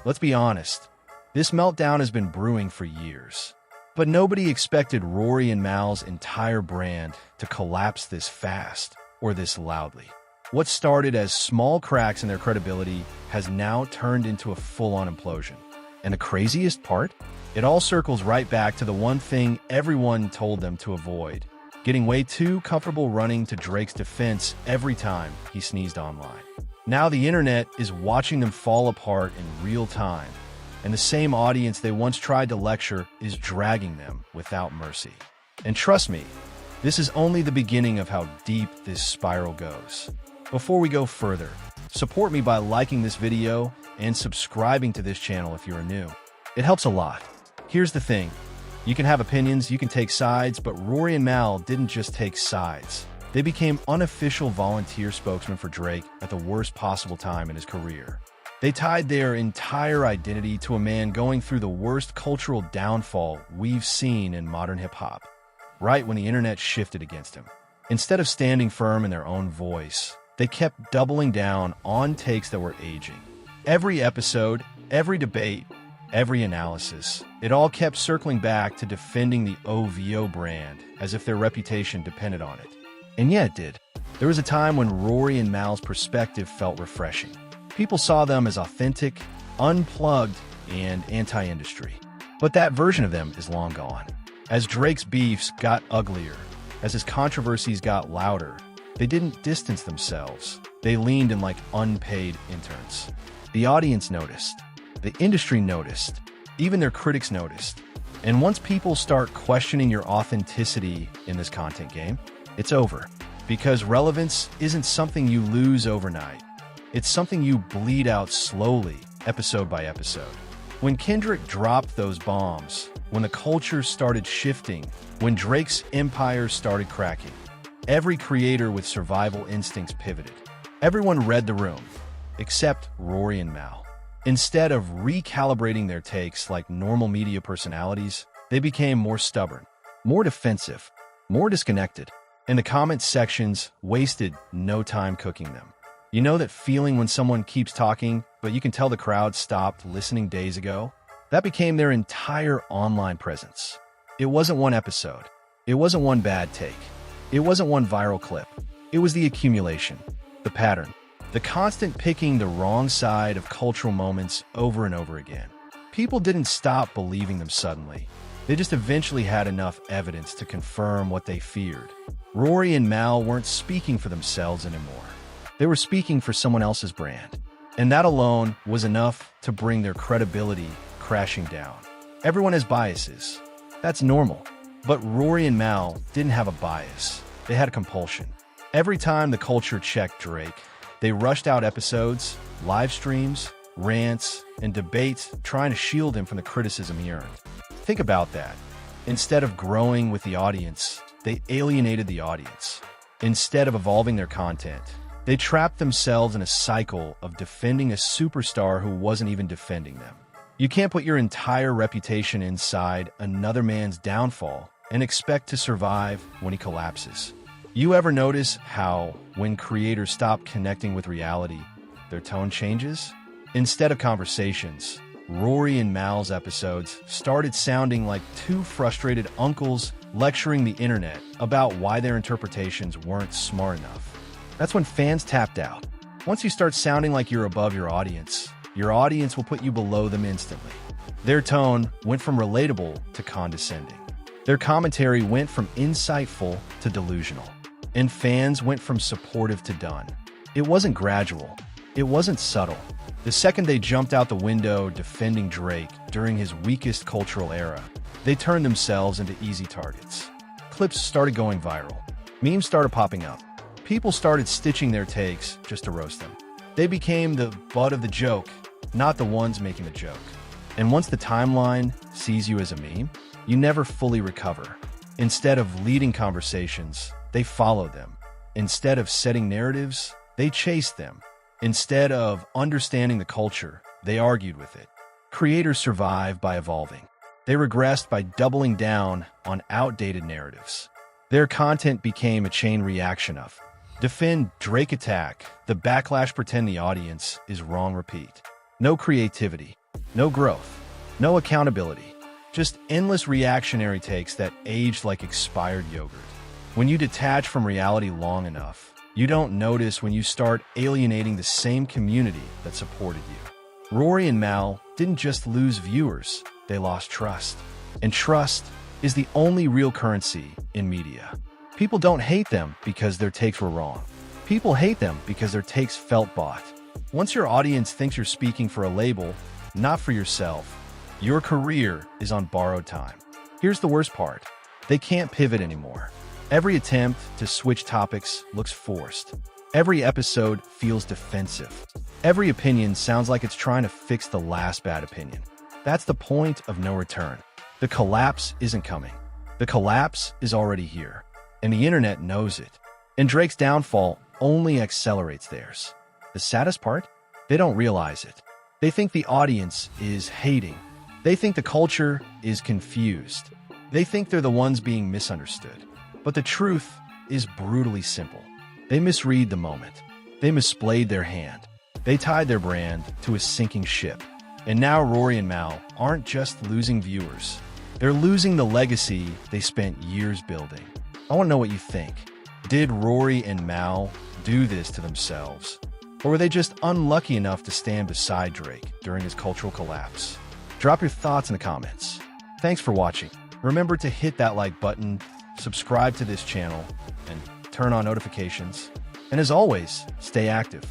Let's be honest, this meltdown has been brewing for years. But nobody expected Rory and Mal's entire brand to collapse this fast or this loudly. What started as small cracks in their credibility has now turned into a full-on implosion. And the craziest part? It all circles right back to the one thing everyone told them to avoid: getting way too comfortable running to Drake's defense every time he sneezed online. Now the internet is watching them fall apart in real time, and the same audience they once tried to lecture is dragging them without mercy. And trust me, this is only the beginning of how deep this spiral goes. Before we go further, support me by liking this video and subscribing to this channel if you're new. It helps a lot. Here's the thing. You can have opinions, you can take sides, but Rory and Mal didn't just take sides. They became unofficial volunteer spokesmen for Drake at the worst possible time in his career. They tied their entire identity to a man going through the worst cultural downfall we've seen in modern hip-hop, right when the internet shifted against him. Instead of standing firm in their own voice, they kept doubling down on takes that were aging. Every episode, every debate, every analysis, it all kept circling back to defending the OVO brand as if their reputation depended on it. And yeah, it did. There was a time when Rory and Mal's perspective felt refreshing. People saw them as authentic, unplugged, and anti-industry. But that version of them is long gone. As Drake's beefs got uglier, as his controversies got louder, they didn't distance themselves. They leaned in like unpaid interns. The audience noticed. The industry noticed. Even their critics noticed. And once people start questioning your authenticity in this content game, it's over. Because relevance isn't something you lose overnight. It's something you bleed out slowly, episode by episode. When Kendrick dropped those bombs, when the culture started shifting, when Drake's empire started cracking, every creator with survival instincts pivoted. Everyone read the room, except Rory and Mal. Instead of recalibrating their takes like normal media personalities, they became more stubborn, more defensive, more disconnected. And the comment sections wasted no time cooking them. You know that feeling when someone keeps talking, but you can tell the crowd stopped listening days ago? That became their entire online presence. It wasn't one episode. It wasn't one bad take. It wasn't one viral clip. It was the accumulation, the pattern, the constant picking the wrong side of cultural moments over and over again. People didn't stop believing them suddenly. They just eventually had enough evidence to confirm what they feared. Rory and Mal weren't speaking for themselves anymore. They were speaking for someone else's brand. And that alone was enough to bring their credibility crashing down. Everyone has biases. That's normal. But Rory and Mal didn't have a bias. They had a compulsion. Every time the culture checked Drake, they rushed out episodes, live streams, rants, and debates trying to shield him from the criticism he earned. Think about that. Instead of growing with the audience, they alienated the audience. Instead of evolving their content, they trapped themselves in a cycle of defending a superstar who wasn't even defending them. You can't put your entire reputation inside another man's downfall and expect to survive when he collapses. You ever notice how, when creators stop connecting with reality, their tone changes? Instead of conversations, Rory and Mal's episodes started sounding like two frustrated uncles lecturing the internet about why their interpretations weren't smart enough. That's when fans tapped out. Once you start sounding like you're above your audience will put you below them instantly. Their tone went from relatable to condescending. Their commentary went from insightful to delusional. And fans went from supportive to done. It wasn't gradual. It wasn't subtle. The second they jumped out the window defending Drake during his weakest cultural era, they turned themselves into easy targets. Clips started going viral. Memes started popping up. People started stitching their takes just to roast them. They became the butt of the joke, not the ones making the joke. And once the timeline sees you as a meme, you never fully recover. Instead of leading conversations, they followed them. Instead of setting narratives, they chased them. Instead of understanding the culture, they argued with it. Creators survive by evolving. They regressed by doubling down on outdated narratives. Their content became a chain reaction of defend, Drake attack, the backlash, pretend the audience is wrong, repeat. No creativity, No growth, no accountability, just endless reactionary takes that aged like expired yogurt. When you detach from reality long enough, you don't notice when you start alienating the same community that supported you. Rory and Mal didn't just lose viewers, they lost trust. And trust is the only real currency in media. People don't hate them because their takes were wrong. People hate them because their takes felt bought. Once your audience thinks you're speaking for a label, not for yourself, your career is on borrowed time. Here's the worst part. They can't pivot anymore. Every attempt to switch topics looks forced. Every episode feels defensive. Every opinion sounds like it's trying to fix the last bad opinion. That's the point of no return. The collapse isn't coming. The collapse is already here. And the internet knows it. And Drake's downfall only accelerates theirs. The saddest part? They don't realize it. They think the audience is hating. They think the culture is confused. They think they're the ones being misunderstood. But the truth is brutally simple. They misread the moment. They misplayed their hand. They tied their brand to a sinking ship. And now Rory and Mal aren't just losing viewers. They're losing the legacy they spent years building. I want to know what you think. Did Rory and Mal do this to themselves? Or were they just unlucky enough to stand beside Drake during his cultural collapse? Drop your thoughts in the comments. Thanks for watching. Remember to hit that like button, subscribe to this channel, and turn on notifications. And as always, stay active.